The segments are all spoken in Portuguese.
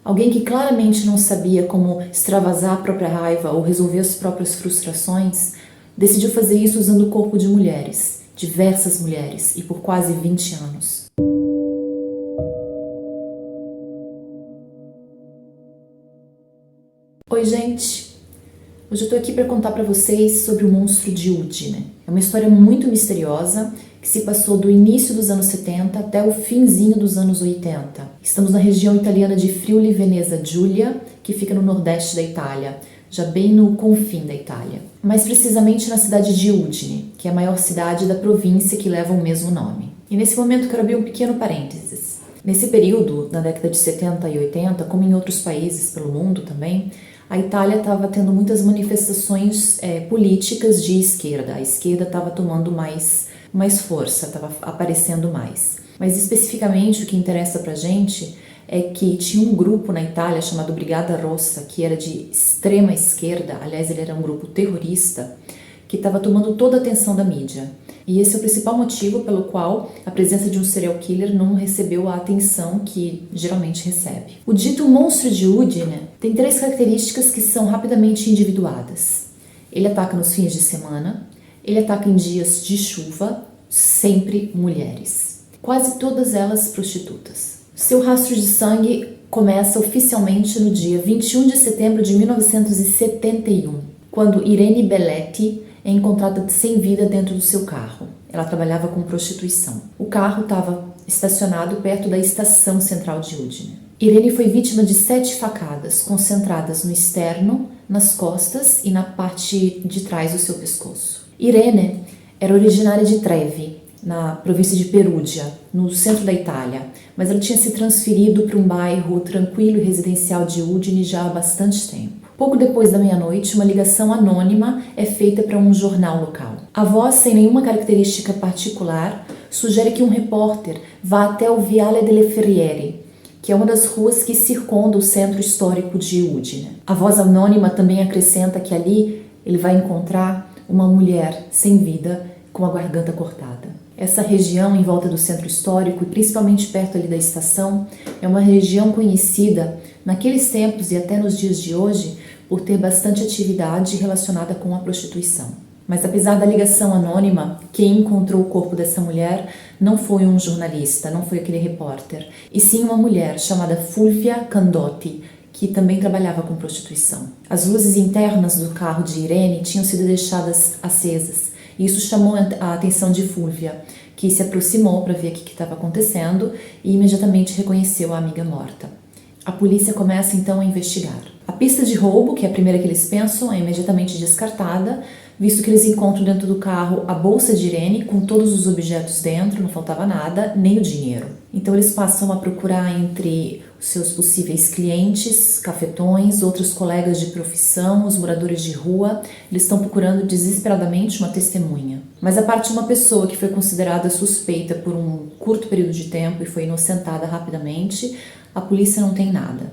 Alguém que claramente não sabia como extravasar a própria raiva ou resolver as próprias frustrações, decidiu fazer isso usando o corpo de mulheres, diversas mulheres, e por quase 20 anos. Oi, gente! Hoje eu tô aqui para contar para vocês sobre o monstro de Udine. É uma história muito misteriosa que se passou do início dos anos 70 até o finzinho dos anos 80. Estamos na região italiana de Friuli Venezia Giulia, que fica no nordeste da Itália, já bem no confim da Itália. Mais precisamente na cidade de Udine, que é a maior cidade da província que leva o mesmo nome. E nesse momento eu quero abrir um pequeno parênteses. Nesse período, na década de 70 e 80, como em outros países pelo mundo também, a Itália estava tendo muitas manifestações políticas de esquerda. A esquerda estava tomando mais força, estava aparecendo mais. Mas especificamente o que interessa pra gente é que tinha um grupo na Itália chamado Brigada Rossa, que era de extrema esquerda, aliás ele era um grupo terrorista, que estava tomando toda a atenção da mídia. E esse é o principal motivo pelo qual a presença de um serial killer não recebeu a atenção que geralmente recebe. O dito monstro de Udine tem 3 características que são rapidamente individuadas. Ele ataca nos fins de semana, ele ataca em dias de chuva, sempre mulheres. Quase todas elas prostitutas. Seu rastro de sangue começa oficialmente no dia 21 de setembro de 1971, quando Irene Belletti é encontrada sem vida dentro do seu carro. Ela trabalhava com prostituição. O carro estava estacionado perto da estação central de Udine. Irene foi vítima de 7 facadas, concentradas no externo, nas costas e na parte de trás do seu pescoço. Irene era originária de Trevi, na província de Perugia, no centro da Itália, mas ela tinha se transferido para um bairro tranquilo e residencial de Udine já há bastante tempo. Pouco depois da meia-noite, uma ligação anônima é feita para um jornal local. A voz, sem nenhuma característica particular, sugere que um repórter vá até o Viale delle Ferriere, que é uma das ruas que circunda o centro histórico de Udine. A voz anônima também acrescenta que ali ele vai encontrar uma mulher sem vida com a garganta cortada. Essa região em volta do centro histórico e principalmente perto ali da estação é uma região conhecida naqueles tempos e até nos dias de hoje por ter bastante atividade relacionada com a prostituição. Mas apesar da ligação anônima, quem encontrou o corpo dessa mulher não foi um jornalista, não foi aquele repórter, e sim uma mulher chamada Fulvia Candotti, que também trabalhava com prostituição. As luzes internas do carro de Irene tinham sido deixadas acesas. Isso chamou a atenção de Fulvia, que se aproximou para ver o que estava acontecendo e imediatamente reconheceu a amiga morta. A polícia começa então a investigar. A pista de roubo, que é a primeira que eles pensam, é imediatamente descartada, visto que eles encontram dentro do carro a bolsa de Irene com todos os objetos dentro, não faltava nada, nem o dinheiro. Então eles passam a procurar entre os seus possíveis clientes, cafetões, outros colegas de profissão, os moradores de rua. Eles estão procurando desesperadamente uma testemunha. Mas a parte de uma pessoa que foi considerada suspeita por um curto período de tempo e foi inocentada rapidamente, a polícia não tem nada.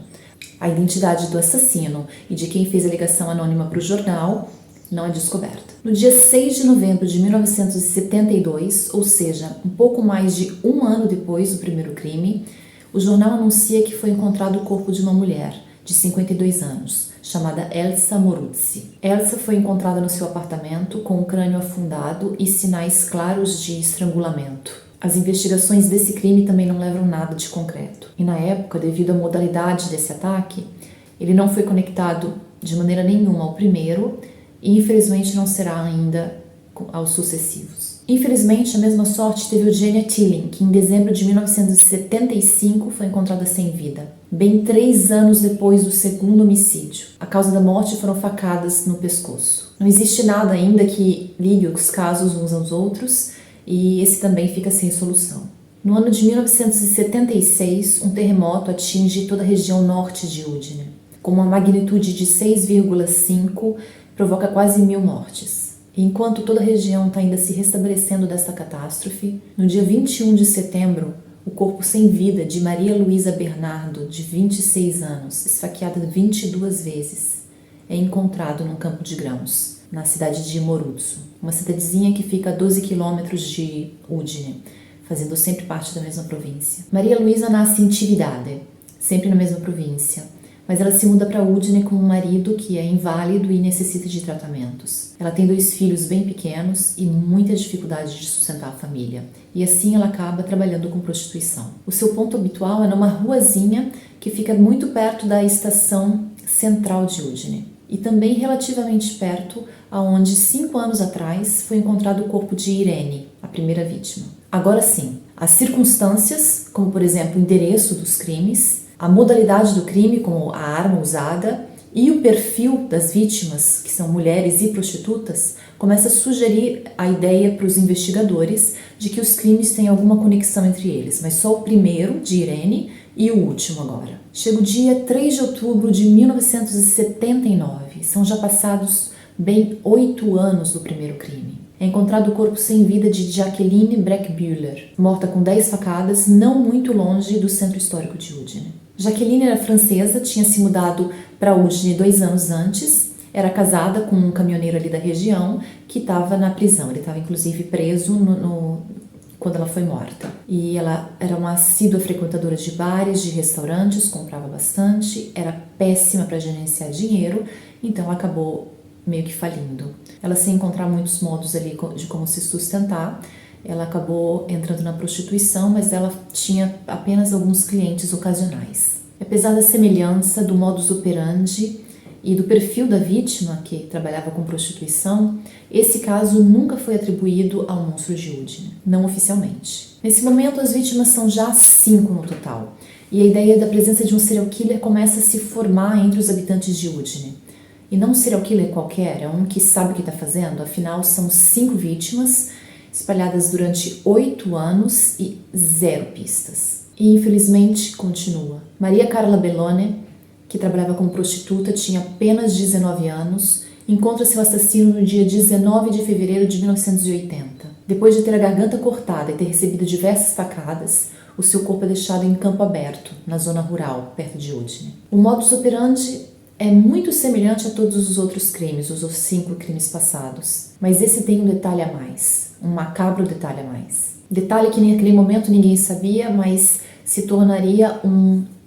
A identidade do assassino e de quem fez a ligação anônima para o jornal não é descoberta. No dia 6 de novembro de 1972, ou seja, um pouco mais de um ano depois do primeiro crime, o jornal anuncia que foi encontrado o corpo de uma mulher de 52 anos, chamada Elsa Moruzzi. Elsa foi encontrada no seu apartamento com o crânio afundado e sinais claros de estrangulamento. As investigações desse crime também não levam nada de concreto. E na época, devido à modalidade desse ataque, ele não foi conectado de maneira nenhuma ao primeiro e infelizmente não será ainda aos sucessivos. Infelizmente, a mesma sorte teve Eugenia Tilling, que em dezembro de 1975 foi encontrada sem vida, bem 3 anos depois do segundo homicídio. A causa da morte foram facadas no pescoço. Não existe nada ainda que ligue os casos uns aos outros e esse também fica sem solução. No ano de 1976, um terremoto atinge toda a região norte de Udine. Com uma magnitude de 6,5, provoca quase 1000 mortes. E enquanto toda a região está ainda se restabelecendo desta catástrofe, no dia 21 de setembro, o corpo sem vida de Maria Luísa Bernardo, de 26 anos, esfaqueada 22 vezes, é encontrado num campo de grãos, na cidade de Moruzzo, uma cidadezinha que fica a 12 quilômetros de Udine, fazendo sempre parte da mesma província. Maria Luísa nasce em Cividade, sempre na mesma província. Mas ela se muda para Udine com um marido que é inválido e necessita de tratamentos. Ela tem 2 filhos bem pequenos e muita dificuldade de sustentar a família. E assim ela acaba trabalhando com prostituição. O seu ponto habitual é numa ruazinha que fica muito perto da estação central de Udine. E também relativamente perto aonde 5 anos atrás foi encontrado o corpo de Irene, a primeira vítima. Agora sim, as circunstâncias, como por exemplo o endereço dos crimes, a modalidade do crime, como a arma usada, e o perfil das vítimas, que são mulheres e prostitutas, começa a sugerir a ideia para os investigadores de que os crimes têm alguma conexão entre eles, mas só o primeiro, de Irene, e o último agora. Chega o dia 3 de outubro de 1979, são já passados bem 8 anos do primeiro crime. É encontrado o corpo sem vida de Jacqueline Breckbühler, morta com 10 facadas, não muito longe do centro histórico de Udine. Jacqueline era francesa, tinha se mudado para Udine 2 anos antes, era casada com um caminhoneiro ali da região que estava na prisão. Ele estava inclusive preso quando ela foi morta. E ela era uma assídua frequentadora de bares, de restaurantes, comprava bastante, era péssima para gerenciar dinheiro, então ela acabou meio que falindo. Ela, sem encontrar muitos modos ali de como se sustentar, ela acabou entrando na prostituição, mas ela tinha apenas alguns clientes ocasionais. Apesar da semelhança do modus operandi e do perfil da vítima, que trabalhava com prostituição, esse caso nunca foi atribuído ao monstro de Udine, não oficialmente. Nesse momento, as vítimas são já 5 no total, e a ideia da presença de um serial killer começa a se formar entre os habitantes de Udine. E não um serial killer qualquer, é um que sabe o que está fazendo, afinal são 5 vítimas espalhadas durante 8 anos e 0 pistas. E infelizmente continua. Maria Carla Bellone, que trabalhava como prostituta, tinha apenas 19 anos, encontra seu assassino no dia 19 de fevereiro de 1980. Depois de ter a garganta cortada e ter recebido diversas facadas, o seu corpo é deixado em campo aberto, na zona rural, perto de Udine. O modus operandi é muito semelhante a todos os outros crimes, os 5 crimes passados. Mas esse tem um detalhe a mais, um macabro detalhe a mais. Detalhe que naquele momento ninguém sabia, mas se tornaria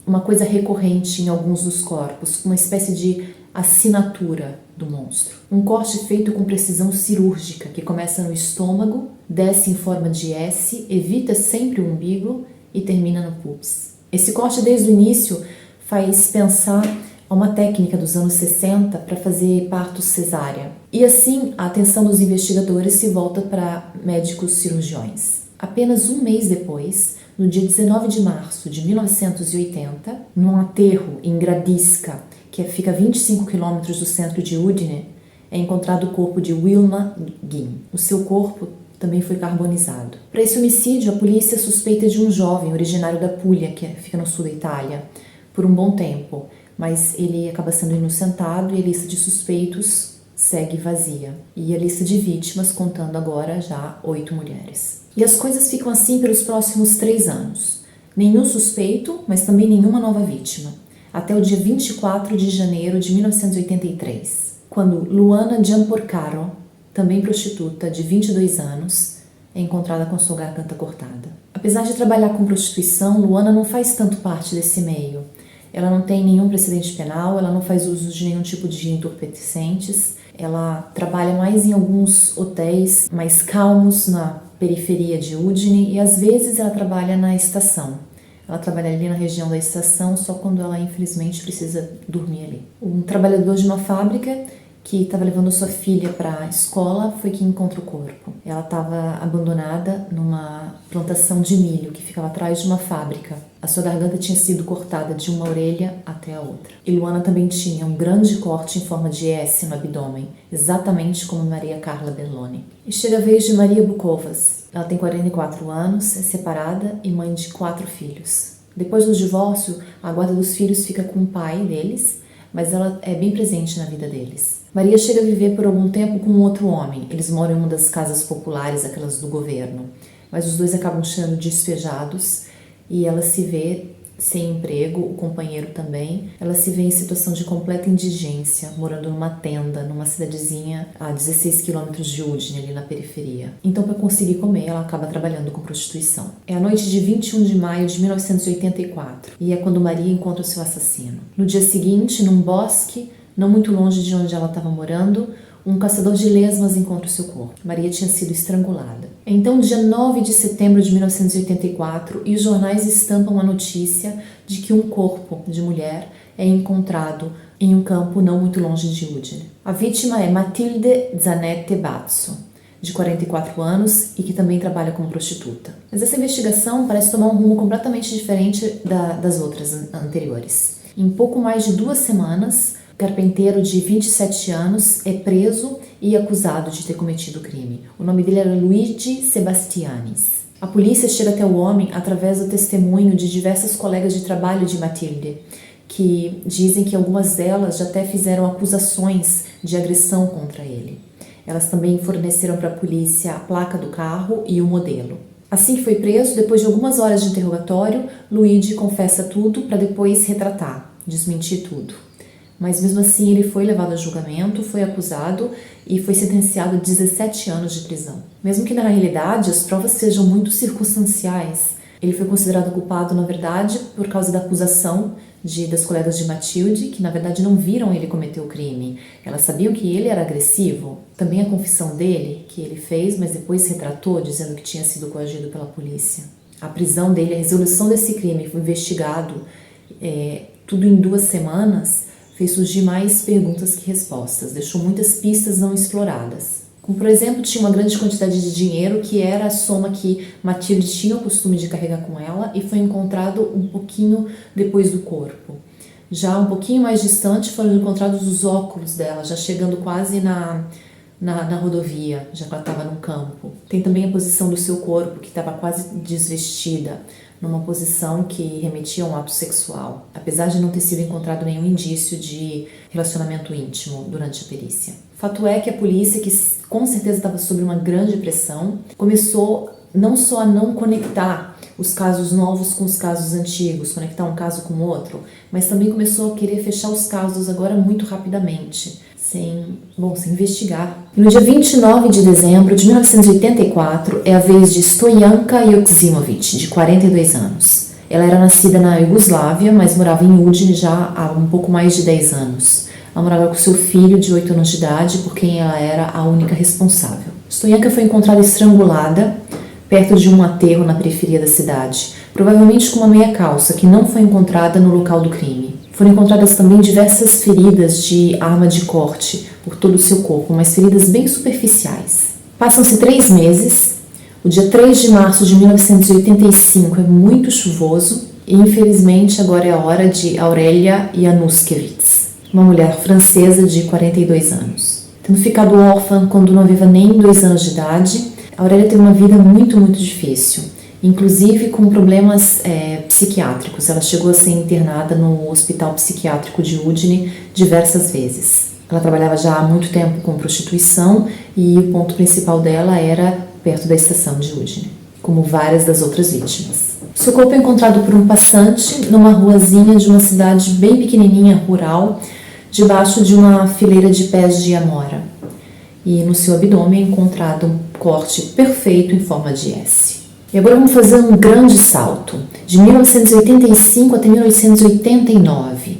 uma coisa recorrente em alguns dos corpos, uma espécie de assinatura do monstro. Um corte feito com precisão cirúrgica, que começa no estômago, desce em forma de S, evita sempre o umbigo e termina no pubis. Esse corte desde o início faz pensar a uma técnica dos anos 60 para fazer parto cesárea. E assim, a atenção dos investigadores se volta para médicos cirurgiões. Apenas um mês depois, no dia 19 de março de 1980, num aterro em Gradiška, que fica a 25 quilômetros do centro de Udine, é encontrado o corpo de Wilma Guin. O seu corpo também foi carbonizado. Para esse homicídio, a polícia suspeita de um jovem originário da Puglia, que fica no sul da Itália, por um bom tempo, mas ele acaba sendo inocentado e a lista de suspeitos segue vazia. E a lista de vítimas contando agora já 8 mulheres. E as coisas ficam assim pelos próximos 3 anos. Nenhum suspeito, mas também nenhuma nova vítima. Até o dia 24 de janeiro de 1983, quando Luana Gianporcaro, também prostituta de 22 anos, é encontrada com sua garganta cortada. Apesar de trabalhar com prostituição, Luana não faz tanto parte desse meio. Ela não tem nenhum precedente penal, ela não faz uso de nenhum tipo de entorpecentes, ela trabalha mais em alguns hotéis mais calmos na periferia de Udine e às vezes ela trabalha na estação. Ela trabalha ali na região da estação só quando ela infelizmente precisa dormir ali. Um trabalhador de uma fábrica que estava levando sua filha para a escola foi quem encontra o corpo. Ela estava abandonada numa plantação de milho que ficava atrás de uma fábrica. A sua garganta tinha sido cortada de uma orelha até a outra. E Luana também tinha um grande corte em forma de S no abdômen, exatamente como Maria Carla Bellone. E chega a vez de Maria Bukovas. Ela tem 44 anos, é separada e mãe de 4 filhos. Depois do divórcio, a guarda dos filhos fica com o pai deles, mas ela é bem presente na vida deles. Maria chega a viver por algum tempo com um outro homem. Eles moram em uma das casas populares, aquelas do governo. Mas os dois acabam sendo despejados e ela se vê sem emprego, o companheiro também. Ela se vê em situação de completa indigência, morando numa tenda, numa cidadezinha a 16 quilômetros de Udine, ali na periferia. Então, para conseguir comer, ela acaba trabalhando com prostituição. É a noite de 21 de maio de 1984 e é quando Maria encontra o seu assassino. No dia seguinte, num bosque, não muito longe de onde ela estava morando, um caçador de lesmas encontra o seu corpo. Maria tinha sido estrangulada. É então dia 9 de setembro de 1984 e os jornais estampam a notícia de que um corpo de mulher é encontrado em um campo não muito longe de Udine. A vítima é Matilde Zanetti Bazzo, de 44 anos e que também trabalha como prostituta. Mas essa investigação parece tomar um rumo completamente diferente das outras anteriores. Em pouco mais de 2 semanas, o carpinteiro de 27 anos é preso e acusado de ter cometido o crime. O nome dele era Luigi Sebastianis. A polícia chega até o homem através do testemunho de diversas colegas de trabalho de Matilde, que dizem que algumas delas já até fizeram acusações de agressão contra ele. Elas também forneceram para a polícia a placa do carro e o modelo. Assim que foi preso, depois de algumas horas de interrogatório, Luigi confessa tudo para depois retratar, desmentir tudo. Mas mesmo assim ele foi levado a julgamento, foi acusado e foi sentenciado a 17 anos de prisão. Mesmo que na realidade as provas sejam muito circunstanciais, ele foi considerado culpado na verdade por causa da acusação das colegas de Matilde, que na verdade não viram ele cometer o crime. Elas sabiam que ele era agressivo. Também a confissão dele, que ele fez, mas depois retratou, dizendo que tinha sido coagido pela polícia. A prisão dele, a resolução desse crime, foi investigado tudo em 2 semanas, fez surgir mais perguntas que respostas, deixou muitas pistas não exploradas. Como, por exemplo, tinha uma grande quantidade de dinheiro que era a soma que Matilde tinha o costume de carregar com ela e foi encontrado um pouquinho depois do corpo. Já um pouquinho mais distante foram encontrados os óculos dela, já chegando quase na rodovia, já que ela estava no campo. Tem também a posição do seu corpo, que estava quase desvestida, numa posição que remetia a um ato sexual, apesar de não ter sido encontrado nenhum indício de relacionamento íntimo durante a perícia. Fato é que a polícia, que com certeza estava sob uma grande pressão, começou não só a não conectar os casos novos com os casos antigos, conectar um caso com o outro, mas também começou a querer fechar os casos agora muito rapidamente, sem investigar. E no dia 29 de dezembro de 1984 é a vez de Stoyanka Joksimovic, de 42 anos. Ela era nascida na Iugoslávia, mas morava em Udine já há um pouco mais de 10 anos. Ela morava com seu filho de 8 anos de idade, por quem ela era a única responsável. Stoyanka foi encontrada estrangulada perto de um aterro na periferia da cidade, provavelmente com uma meia calça que não foi encontrada no local do crime. Foram encontradas também diversas feridas de arma de corte por todo o seu corpo, mas feridas bem superficiais. Passam-se 3 meses, o dia 3 de março de 1985 é muito chuvoso e infelizmente agora é a hora de Aurélia Januszkiewicz, uma mulher francesa de 42 anos. Tendo ficado órfã quando não havia nem 2 anos de idade, Aurélia teve uma vida muito, muito difícil, inclusive com problemas psiquiátricos. Ela chegou a ser internada no Hospital Psiquiátrico de Udine diversas vezes. Ela trabalhava já há muito tempo com prostituição e o ponto principal dela era perto da estação de Udine, como várias das outras vítimas. Seu corpo é encontrado por um passante numa ruazinha de uma cidade bem pequenininha, rural, debaixo de uma fileira de pés de amora. E no seu abdômen é encontrado um corte perfeito em forma de S. E agora vamos fazer um grande salto, de 1985 até 1989,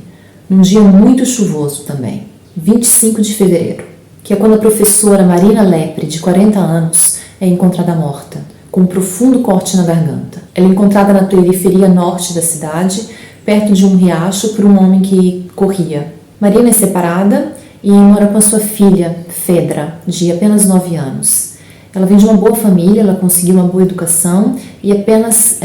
num dia muito chuvoso também, 25 de fevereiro, que é quando a professora Marina Lepre, de 40 anos, é encontrada morta, com um profundo corte na garganta. Ela é encontrada na periferia norte da cidade, perto de um riacho, por um homem que corria. Marina é separada e mora com a sua filha, Fedra, de apenas 9 anos. Ela vem de uma boa família, ela conseguiu uma boa educação e apenas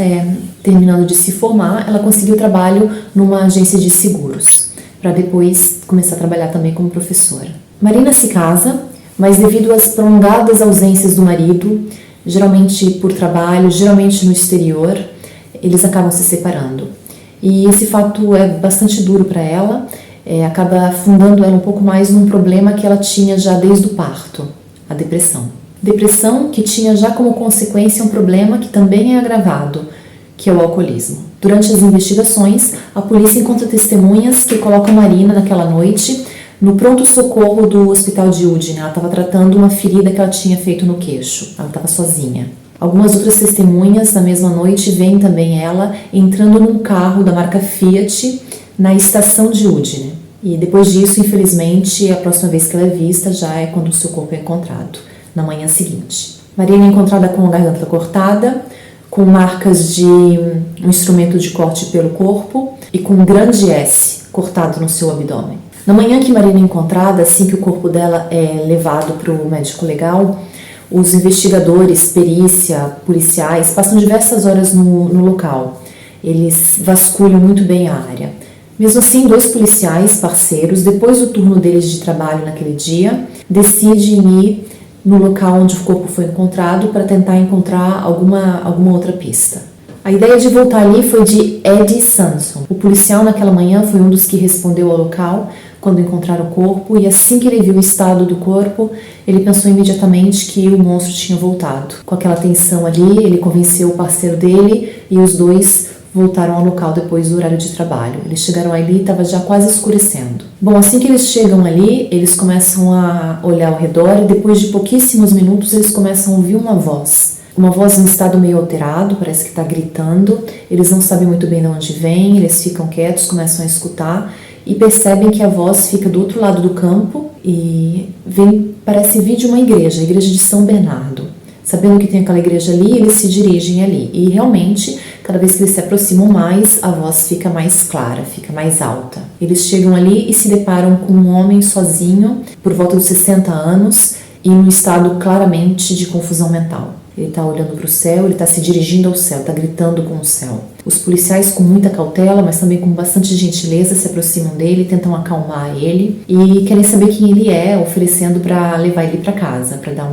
terminando de se formar, ela conseguiu trabalho numa agência de seguros, para depois começar a trabalhar também como professora. Marina se casa, mas devido às prolongadas ausências do marido, geralmente por trabalho, geralmente no exterior, eles acabam se separando. E esse fato é bastante duro para ela, acaba afundando ela um pouco mais num problema que ela tinha já desde o parto, a depressão. Depressão que tinha já como consequência um problema que também é agravado, que é o alcoolismo. Durante as investigações, a polícia encontra testemunhas que colocam Marina naquela noite no pronto-socorro do hospital de Udine. Ela estava tratando uma ferida que ela tinha feito no queixo. Ela estava sozinha. Algumas outras testemunhas, na mesma noite, veem também ela entrando num carro da marca Fiat na estação de Udine. E depois disso, infelizmente, a próxima vez que ela é vista já é quando o seu corpo é encontrado, na manhã seguinte. Marina é encontrada com a garganta cortada, com marcas de um instrumento de corte pelo corpo e com um grande S cortado no seu abdômen. Na manhã que Marina é encontrada, assim que o corpo dela é levado para o médico legal, os investigadores, perícia, policiais passam diversas horas no local. Eles vasculham muito bem a área. Mesmo assim, 2 policiais parceiros, depois do turno deles de trabalho naquele dia, decidem ir no local onde o corpo foi encontrado para tentar encontrar alguma outra pista. A ideia de voltar ali foi de Eddie Sanson. O policial naquela manhã foi um dos que respondeu ao local quando encontraram o corpo, e assim que ele viu o estado do corpo, ele pensou imediatamente que o monstro tinha voltado. Com aquela tensão ali, ele convenceu o parceiro dele e os 2 voltaram ao local depois do horário de trabalho. Eles chegaram ali e estava já quase escurecendo. Bom, assim que eles chegam ali, eles começam a olhar ao redor e depois de pouquíssimos minutos eles começam a ouvir uma voz. Uma voz em estado meio alterado, parece que está gritando. Eles não sabem muito bem de onde vem, eles ficam quietos, começam a escutar e percebem que a voz fica do outro lado do campo e parece vir de uma igreja, a igreja de São Bernardo. Sabendo que tem aquela igreja ali, eles se dirigem ali. E realmente, cada vez que eles se aproximam mais, a voz fica mais clara, fica mais alta. Eles chegam ali e se deparam com um homem sozinho, por volta dos 60 anos, e num estado claramente de confusão mental. Ele está olhando para o céu, ele está se dirigindo ao céu, está gritando com o céu. Os policiais, com muita cautela, mas também com bastante gentileza, se aproximam dele, tentam acalmar ele e querem saber quem ele é, oferecendo para levar ele para casa, para dar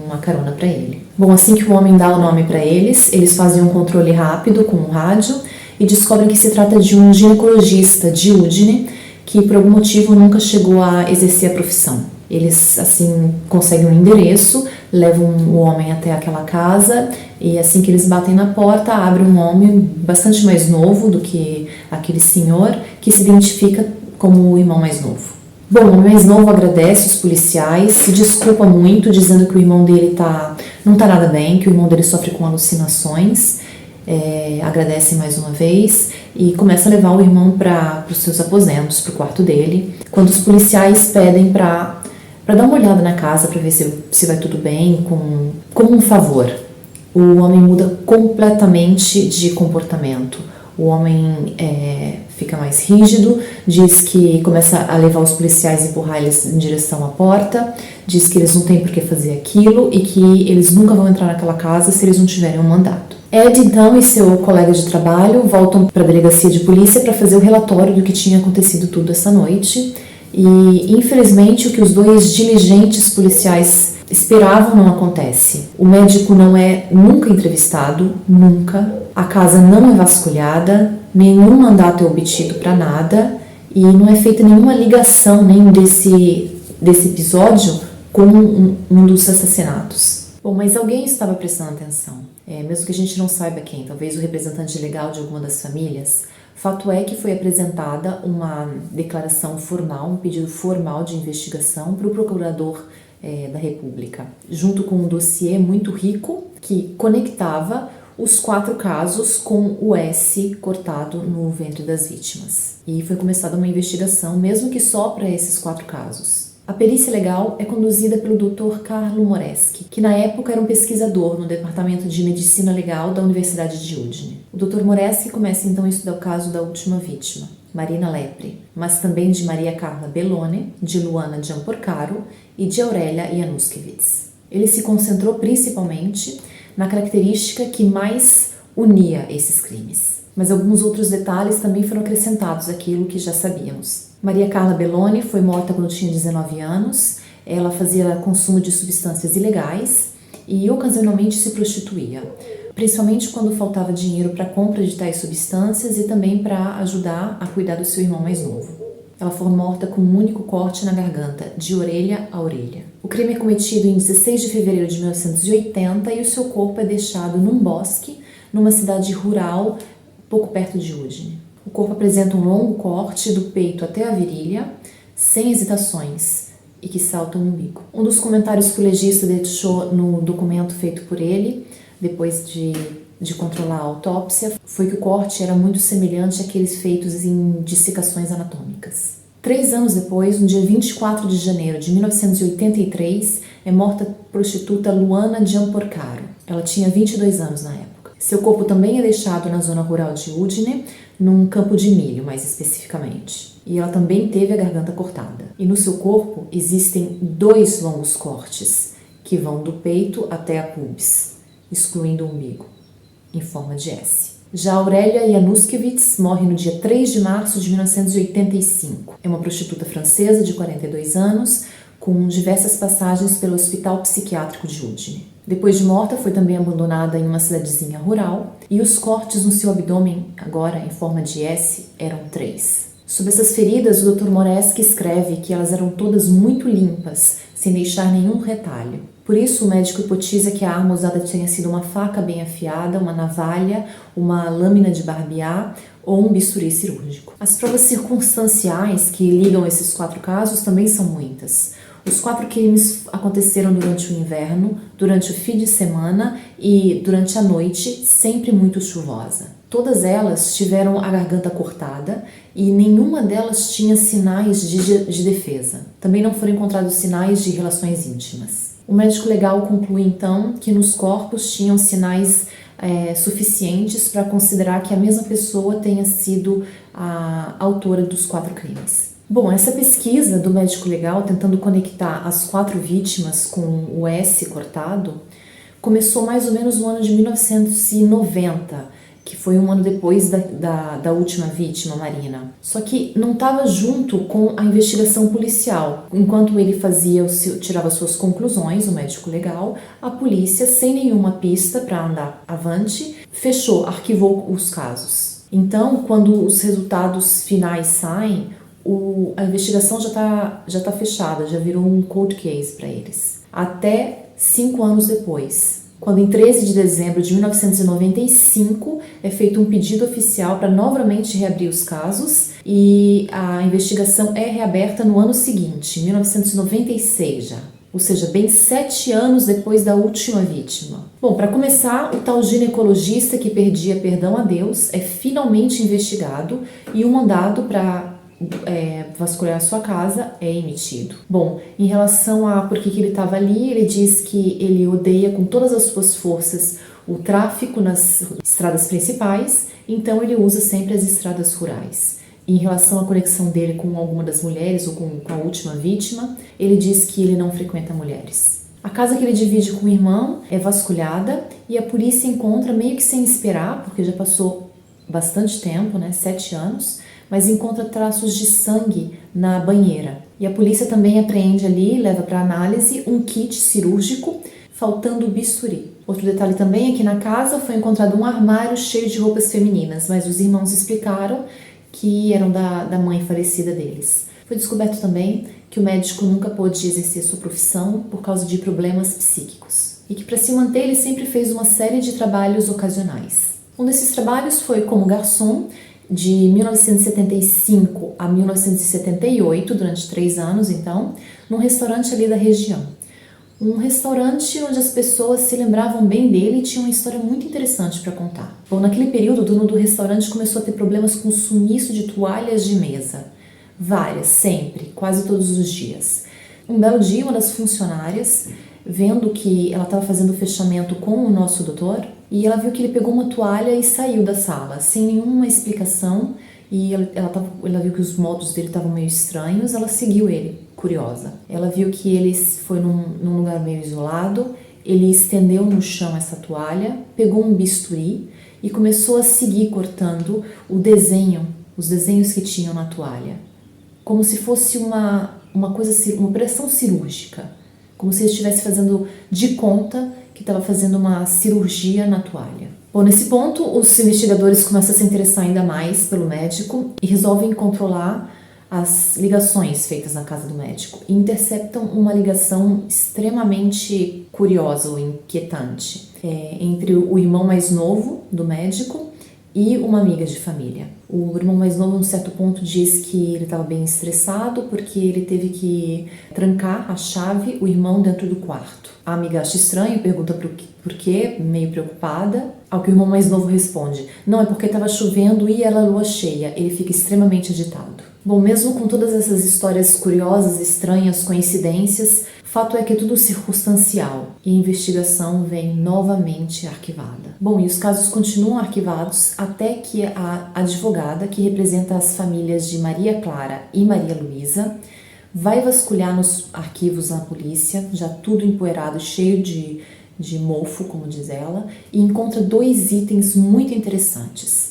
uma carona para ele. Bom, assim que o homem dá o nome para eles fazem um controle rápido com um rádio e descobrem que se trata de um ginecologista de Udine que, por algum motivo, nunca chegou a exercer a profissão. Eles, assim, conseguem um endereço, levam o homem até aquela casa e assim que eles batem na porta, abre um homem bastante mais novo do que aquele senhor, que se identifica como o irmão mais novo. Bom, o homem mais novo agradece os policiais, se desculpa muito, dizendo que o irmão dele não está nada bem, que o irmão dele sofre com alucinações, agradece mais uma vez e começa a levar o irmão para os seus aposentos, para o quarto dele, quando os policiais pedem para dar uma olhada na casa para ver se vai tudo bem, como um favor. O homem muda completamente de comportamento. O homem fica mais rígido, diz que começa a levar os policiais e empurrar eles em direção à porta, diz que eles não têm por que fazer aquilo e que eles nunca vão entrar naquela casa se eles não tiverem um mandato. Ed, então, e seu colega de trabalho voltam para a delegacia de polícia para fazer o relatório do que tinha acontecido tudo essa noite. E, infelizmente, o que os 2 diligentes policiais esperavam não acontece. O médico não é nunca entrevistado, nunca. A casa não é vasculhada, nenhum mandato é obtido para nada e não é feita nenhuma ligação nem desse episódio com um dos assassinatos. Bom, mas alguém estava prestando atenção, mesmo que a gente não saiba quem, talvez o representante legal de alguma das famílias. Fato é que foi apresentada uma declaração formal, um pedido formal de investigação para o procurador da República, junto com um dossiê muito rico que conectava os 4 casos com o S cortado no ventre das vítimas. E foi começada uma investigação, mesmo que só para esses 4 casos. A perícia legal é conduzida pelo Dr. Carlo Moreschi, que na época era um pesquisador no Departamento de Medicina Legal da Universidade de Udine. O Dr. Moreschi começa então a estudar o caso da última vítima, Marina Lepre, mas também de Maria Carla Bellone, de Luana Gianporcaro e de Aurélia Januszkiewicz. Ele se concentrou principalmente na característica que mais unia esses crimes. Mas alguns outros detalhes também foram acrescentados àquilo que já sabíamos. Maria Carla Bellone foi morta quando tinha 19 anos, ela fazia consumo de substâncias ilegais e ocasionalmente se prostituía, principalmente quando faltava dinheiro para a compra de tais substâncias e também para ajudar a cuidar do seu irmão mais novo. Ela foi morta com um único corte na garganta, de orelha a orelha. O crime é cometido em 16 de fevereiro de 1980 e o seu corpo é deixado num bosque numa cidade rural, pouco perto de Udine. O corpo apresenta um longo corte do peito até a virilha, sem hesitações, e que salta o umbigo. Um dos comentários que o legista deixou no documento feito por ele, depois de controlar a autópsia, foi que o corte era muito semelhante àqueles feitos em dissecações anatômicas. 3 anos depois, no dia 24 de janeiro de 1983, é morta a prostituta Luana Gianporcaro. Ela tinha 22 anos na época. Seu corpo também é deixado na zona rural de Udine, num campo de milho, mais especificamente. E ela também teve a garganta cortada. E no seu corpo existem 2 longos cortes, que vão do peito até a pubis, excluindo o umbigo, em forma de S. Já Aurélia Januszkiewicz morre no dia 3 de março de 1985. É uma prostituta francesa de 42 anos, com diversas passagens pelo Hospital Psiquiátrico de Udine. Depois de morta, foi também abandonada em uma cidadezinha rural, e os cortes no seu abdômen, agora em forma de S, eram 3. Sobre essas feridas, o Dr. Moreski escreve que elas eram todas muito limpas, sem deixar nenhum retalho. Por isso, o médico hipotetiza que a arma usada tenha sido uma faca bem afiada, uma navalha, uma lâmina de barbear ou um bisturi cirúrgico. As provas circunstanciais que ligam esses 4 casos também são muitas. Os 4 crimes aconteceram durante o inverno, durante o fim de semana e durante a noite, sempre muito chuvosa. Todas elas tiveram a garganta cortada e nenhuma delas tinha sinais de defesa. Também não foram encontrados sinais de relações íntimas. O médico legal conclui então que nos corpos tinham sinais suficientes para considerar que a mesma pessoa tenha sido a autora dos 4 crimes. Bom, essa pesquisa do médico legal, tentando conectar as 4 vítimas com o S cortado, começou mais ou menos no ano de 1990, que foi um ano depois da última vítima, Marina. Só que não estava junto com a investigação policial. Enquanto ele tirava suas conclusões, o médico legal, a polícia, sem nenhuma pista para andar avante, arquivou os casos. Então, quando os resultados finais saem, a investigação já tá fechada, já virou um cold case para eles. Até 5 anos depois, quando em 13 de dezembro de 1995 é feito um pedido oficial para novamente reabrir os casos e a investigação é reaberta no ano seguinte, 1996 já. Ou seja, bem 7 anos depois da última vítima. Bom, para começar, o tal ginecologista que pedia perdão a Deus é finalmente investigado e um mandado para vasculhar sua casa é emitido. Bom, em relação a por que ele estava ali, ele diz que ele odeia com todas as suas forças o tráfico nas estradas principais, então ele usa sempre as estradas rurais. Em relação à conexão dele com alguma das mulheres ou com a última vítima, ele diz que ele não frequenta mulheres. A casa que ele divide com o irmão é vasculhada e a polícia encontra, meio que sem esperar, porque já passou bastante tempo, 7 anos, mas encontra traços de sangue na banheira. E a polícia também apreende ali, leva para análise, um kit cirúrgico, faltando o bisturi. Outro detalhe também é que na casa foi encontrado um armário cheio de roupas femininas, mas os irmãos explicaram que eram da mãe falecida deles. Foi descoberto também que o médico nunca pôde exercer sua profissão por causa de problemas psíquicos. E que para se manter ele sempre fez uma série de trabalhos ocasionais. Um desses trabalhos foi como garçom, de 1975 a 1978, durante 3 anos então, num restaurante ali da região. Um restaurante onde as pessoas se lembravam bem dele e tinha uma história muito interessante para contar. Bom, naquele período o dono do restaurante começou a ter problemas com o sumiço de toalhas de mesa. Várias, sempre, quase todos os dias. Um belo dia, uma das funcionárias, vendo que ela estava fazendo o fechamento com o nosso doutor, e ela viu que ele pegou uma toalha e saiu da sala, sem nenhuma explicação, e ela viu que os modos dele estavam meio estranhos, ela seguiu ele, curiosa. Ela viu que ele foi num lugar meio isolado, ele estendeu no chão essa toalha, pegou um bisturi e começou a seguir cortando os desenhos que tinham na toalha, como se fosse uma operação cirúrgica, como se ele estivesse fazendo de conta que estava fazendo uma cirurgia na toalha. Bom, nesse ponto, os investigadores começam a se interessar ainda mais pelo médico e resolvem controlar as ligações feitas na casa do médico e interceptam uma ligação extremamente curiosa ou inquietante. entre o irmão mais novo do médico e uma amiga de família. O irmão mais novo, a um certo ponto, diz que ele estava bem estressado porque ele teve que trancar a chave, o irmão, dentro do quarto. A amiga acha estranho, pergunta por quê, meio preocupada. Ao que o irmão mais novo responde: não, é porque estava chovendo e era lua cheia. Ele fica extremamente agitado. Bom, mesmo com todas essas histórias curiosas, estranhas, coincidências, fato é que é tudo circunstancial e a investigação vem novamente arquivada. Bom, e os casos continuam arquivados até que a advogada que representa as famílias de Maria Clara e Maria Luísa vai vasculhar nos arquivos da polícia, já tudo empoeirado, cheio de mofo, como diz ela, e encontra 2 itens muito interessantes.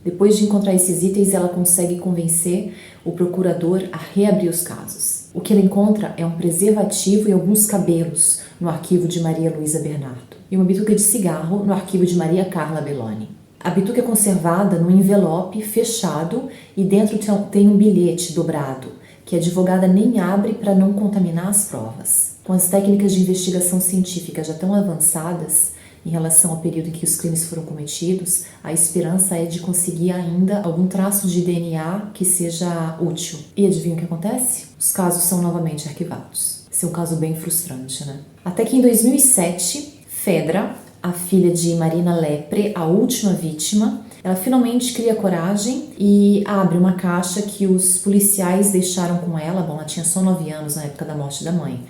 Depois de encontrar esses itens, ela consegue convencer o procurador a reabrir os casos. O que ela encontra é um preservativo e alguns cabelos no arquivo de Maria Luísa Bernardo e uma bituca de cigarro no arquivo de Maria Carla Belloni. A bituca é conservada num envelope fechado e dentro tem um bilhete dobrado, que a advogada nem abre para não contaminar as provas. Com as técnicas de investigação científica já tão avançadas em relação ao período em que os crimes foram cometidos, a esperança é de conseguir ainda algum traço de DNA que seja útil. E adivinha o que acontece? Os casos são novamente arquivados. Esse é um caso bem frustrante, né? Até que em 2007, Fedra, a filha de Marina Lepre, a última vítima, ela finalmente cria coragem e abre uma caixa que os policiais deixaram com ela. Bom, ela tinha só 9 anos na época da morte da mãe,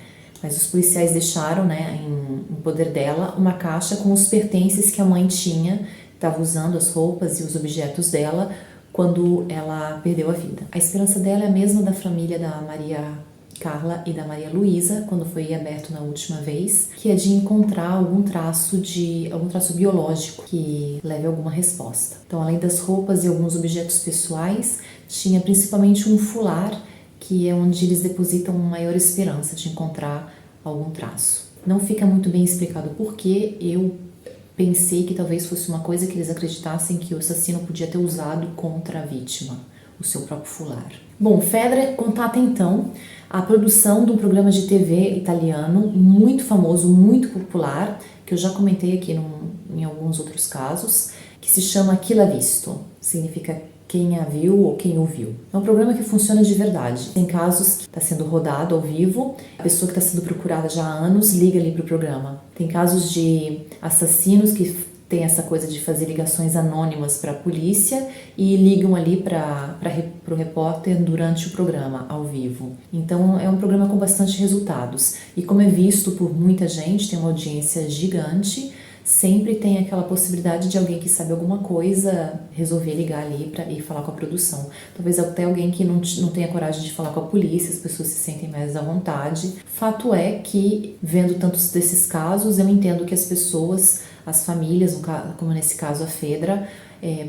mas os policiais deixaram, né, em poder dela, uma caixa com os pertences que a mãe tinha, estava usando as roupas e os objetos dela quando ela perdeu a vida. A esperança dela é a mesma da família da Maria Carla e da Maria Luísa, quando foi aberto na última vez, que é de encontrar algum traço biológico que leve a alguma resposta. Então, além das roupas e alguns objetos pessoais, tinha principalmente um fular, que é onde eles depositam maior esperança de encontrar algum traço. Não fica muito bem explicado por quê. Eu pensei que talvez fosse uma coisa que eles acreditassem que o assassino podia ter usado contra a vítima, o seu próprio fular. Bom, Fedra contata então a produção de um programa de TV italiano muito famoso, muito popular, que eu já comentei aqui em alguns outros casos, que se chama Chi l'ha visto, significa quem a viu ou quem ouviu. É um programa que funciona de verdade. Tem casos que está sendo rodado ao vivo, a pessoa que está sendo procurada já há anos liga ali para o programa. Tem casos de assassinos que tem essa coisa de fazer ligações anônimas para a polícia e ligam ali para o repórter durante o programa, ao vivo. Então é um programa com bastante resultados. E como é visto por muita gente, tem uma audiência gigante, sempre tem aquela possibilidade de alguém que sabe alguma coisa resolver ligar ali para ir falar com a produção. Talvez até alguém que não tenha coragem de falar com a polícia, as pessoas se sentem mais à vontade. Fato é que, vendo tantos desses casos, eu entendo que as pessoas, as famílias, como nesse caso a Fedra,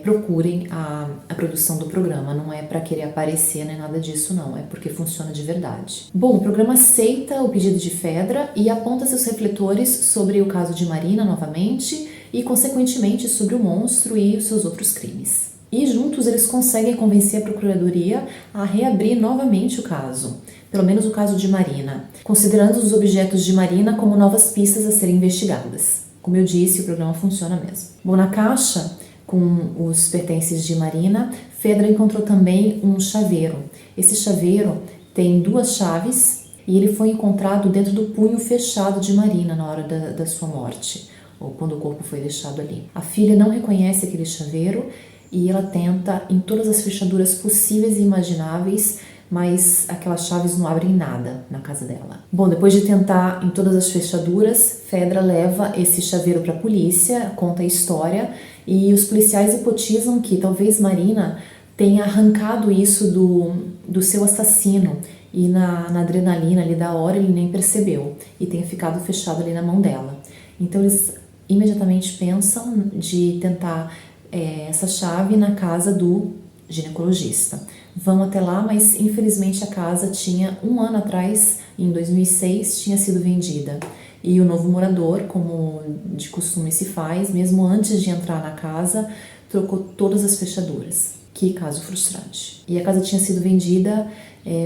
procurem a produção do programa. Não é para querer aparecer nem nada disso, não. É porque funciona de verdade. Bom, o programa aceita o pedido de Fedra e aponta seus refletores sobre o caso de Marina novamente e, consequentemente, sobre o monstro e os seus outros crimes. E juntos eles conseguem convencer a Procuradoria a reabrir novamente o caso, pelo menos o caso de Marina, considerando os objetos de Marina como novas pistas a serem investigadas. Como eu disse, o programa funciona mesmo. Bom, na caixa com os pertences de Marina, Fedra encontrou também um chaveiro. Esse chaveiro tem 2 chaves e ele foi encontrado dentro do punho fechado de Marina na hora da sua morte, ou quando o corpo foi deixado ali. A filha não reconhece aquele chaveiro e ela tenta em todas as fechaduras possíveis e imagináveis, mas aquelas chaves não abrem nada na casa dela. Bom, depois de tentar em todas as fechaduras, Fedra leva esse chaveiro para a polícia, conta a história e os policiais hipotizam que talvez Marina tenha arrancado isso do seu assassino e na adrenalina ali da hora ele nem percebeu e tenha ficado fechado ali na mão dela. Então eles imediatamente pensam de tentar essa chave na casa do ginecologista. Vão até lá, mas infelizmente a casa tinha 1 ano atrás, em 2006, tinha sido vendida. E o novo morador, como de costume se faz, mesmo antes de entrar na casa, trocou todas as fechaduras. Que caso frustrante. E a casa tinha sido vendida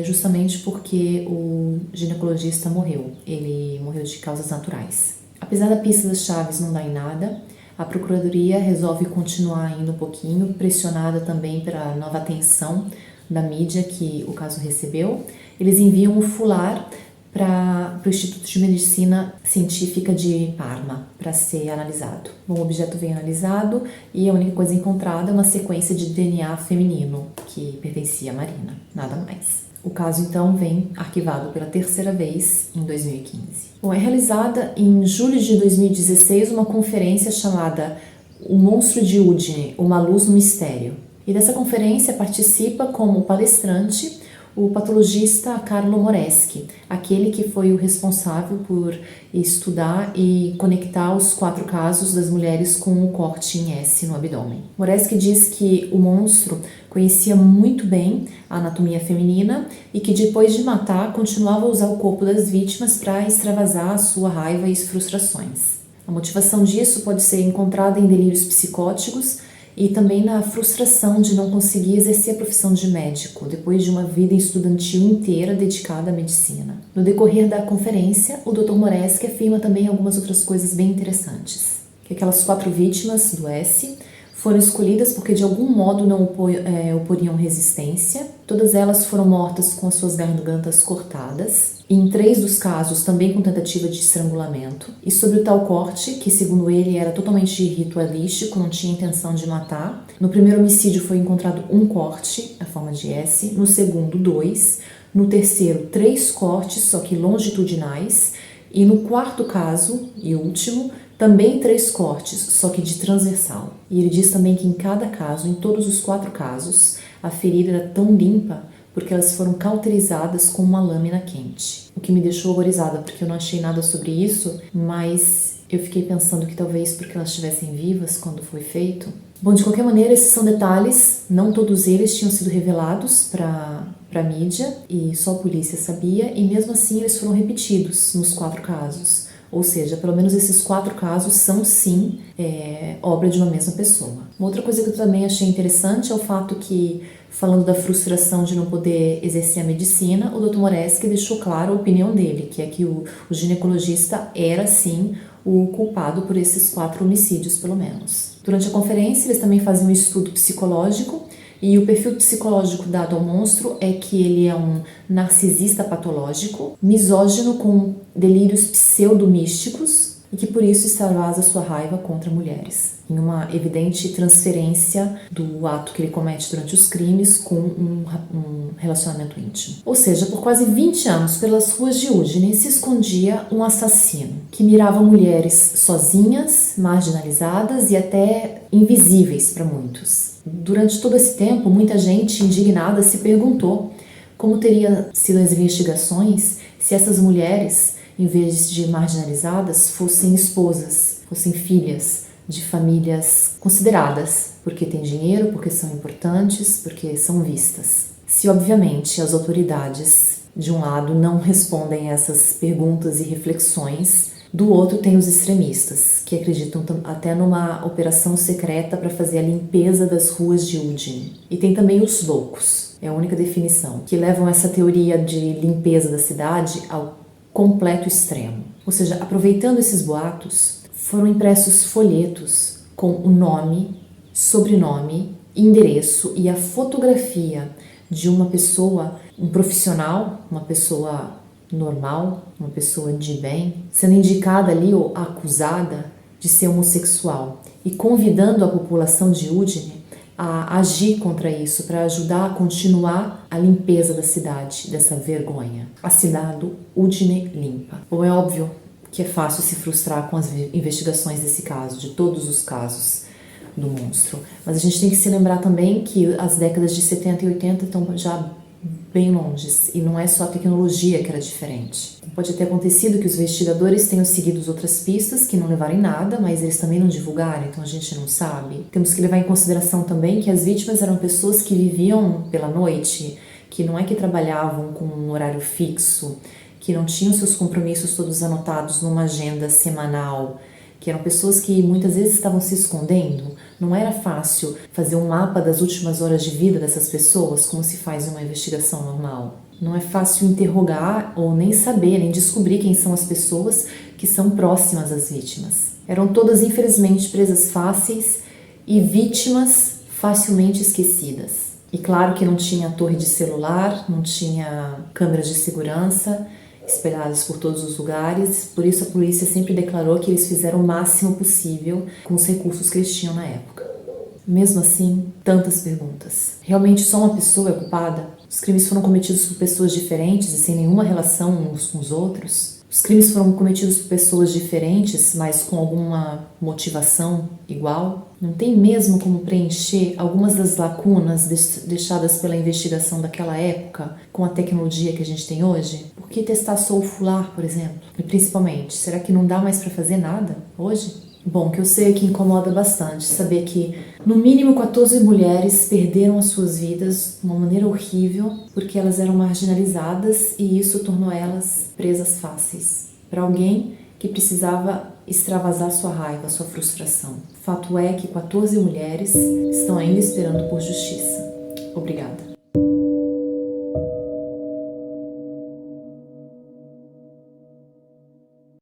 justamente porque o ginecologista morreu. Ele morreu de causas naturais. Apesar da pista das chaves não dar em nada, a Procuradoria resolve continuar indo um pouquinho, pressionada também pela nova atenção da mídia que o caso recebeu. Eles enviam o Fular para o Instituto de Medicina Científica de Parma para ser analisado. Bom, o objeto vem analisado e a única coisa encontrada é uma sequência de DNA feminino que pertencia a Marina, nada mais. O caso, então, vem arquivado pela terceira vez em 2015. Bom, é realizada em julho de 2016 uma conferência chamada O Monstro de Udine, Uma Luz no Mistério. E dessa conferência participa como palestrante o patologista Carlo Moreschi, aquele que foi o responsável por estudar e conectar os 4 casos das mulheres com o corte em S no abdômen. Moreschi diz que o monstro conhecia muito bem a anatomia feminina e que depois de matar continuava a usar o corpo das vítimas para extravasar a sua raiva e frustrações. A motivação disso pode ser encontrada em delírios psicóticos e também na frustração de não conseguir exercer a profissão de médico, depois de uma vida estudantil inteira dedicada à medicina. No decorrer da conferência, o Dr. Moreschi afirma também algumas outras coisas bem interessantes. Que aquelas 4 vítimas do S foram escolhidas porque de algum modo não oporiam resistência. Todas elas foram mortas com as suas gargantas cortadas. E em 3 dos casos também com tentativa de estrangulamento. E sobre o tal corte, que segundo ele era totalmente ritualístico, não tinha intenção de matar. No primeiro homicídio foi encontrado um corte, a forma de S. No segundo, 2. No terceiro, 3 cortes, só que longitudinais. E no quarto caso, e último, também 3 cortes, só que de transversal. E ele diz também que em cada caso, em todos os 4 casos, a ferida era tão limpa porque elas foram cauterizadas com uma lâmina quente. O que me deixou horrorizada, porque eu não achei nada sobre isso, mas eu fiquei pensando que talvez porque elas estivessem vivas quando foi feito. Bom, de qualquer maneira, esses são detalhes, não todos eles tinham sido revelados para a mídia e só a polícia sabia, e mesmo assim eles foram repetidos nos 4 casos. Ou seja, pelo menos esses 4 casos são sim obra de uma mesma pessoa. Uma outra coisa que eu também achei interessante é o fato que, falando da frustração de não poder exercer a medicina, o Dr. Moreschi deixou claro a opinião dele, que é que o ginecologista era sim o culpado por esses 4 homicídios, pelo menos. Durante a conferência, eles também fazem um estudo psicológico, e o perfil psicológico dado ao monstro é que ele é um narcisista patológico, misógino com delírios pseudomísticos e que por isso extravasa sua raiva contra mulheres, em uma evidente transferência do ato que ele comete durante os crimes com um relacionamento íntimo. Ou seja, por quase 20 anos pelas ruas de Udine se escondia um assassino que mirava mulheres sozinhas, marginalizadas e até invisíveis para muitos. Durante todo esse tempo, muita gente indignada se perguntou como teriam sido as investigações se essas mulheres, em vez de marginalizadas, fossem esposas, fossem filhas de famílias consideradas, porque têm dinheiro, porque são importantes, porque são vistas. Se, obviamente, as autoridades, de um lado, não respondem a essas perguntas e reflexões, do outro tem os extremistas, que acreditam até numa operação secreta para fazer a limpeza das ruas de Udine. E tem também os loucos, é a única definição, que levam essa teoria de limpeza da cidade ao completo extremo. Ou seja, aproveitando esses boatos, foram impressos folhetos com o nome, sobrenome, endereço e a fotografia de uma pessoa, um profissional, uma pessoa normal, uma pessoa de bem, sendo indicada ali ou acusada de ser homossexual e convidando a população de Udine a agir contra isso, para ajudar a continuar a limpeza da cidade, dessa vergonha. Assinado Udine Limpa. Bom, é óbvio que é fácil se frustrar com as investigações desse caso, de todos os casos do monstro, mas a gente tem que se lembrar também que as décadas de 70 e 80 estão já bem longe, e não é só a tecnologia que era diferente. Pode ter acontecido que os investigadores tenham seguido outras pistas que não levaram em nada, mas eles também não divulgaram, então a gente não sabe. Temos que levar em consideração também que as vítimas eram pessoas que viviam pela noite, que não é que trabalhavam com um horário fixo, que não tinham seus compromissos todos anotados numa agenda semanal, que eram pessoas que muitas vezes estavam se escondendo. Não era fácil fazer um mapa das últimas horas de vida dessas pessoas, como se faz em uma investigação normal. Não é fácil interrogar ou nem saber, nem descobrir quem são as pessoas que são próximas às vítimas. Eram todas, infelizmente, presas fáceis e vítimas facilmente esquecidas. E claro que não tinha torre de celular, não tinha câmeras de segurança espalhadas por todos os lugares, por isso a polícia sempre declarou que eles fizeram o máximo possível com os recursos que eles tinham na época. Mesmo assim, tantas perguntas. Realmente só uma pessoa é culpada? Os crimes foram cometidos por pessoas diferentes e sem nenhuma relação uns com os outros? Os crimes foram cometidos por pessoas diferentes, mas com alguma motivação igual? Não tem mesmo como preencher algumas das lacunas deixadas pela investigação daquela época com a tecnologia que a gente tem hoje? Por que testar só o fular, por exemplo? E principalmente, será que não dá mais para fazer nada hoje? Bom, que eu sei que incomoda bastante saber que no mínimo 14 mulheres perderam as suas vidas de uma maneira horrível porque elas eram marginalizadas e isso tornou elas presas fáceis para alguém que precisava extravasar sua raiva, sua frustração. Fato é que 14 mulheres estão ainda esperando por justiça. Obrigada.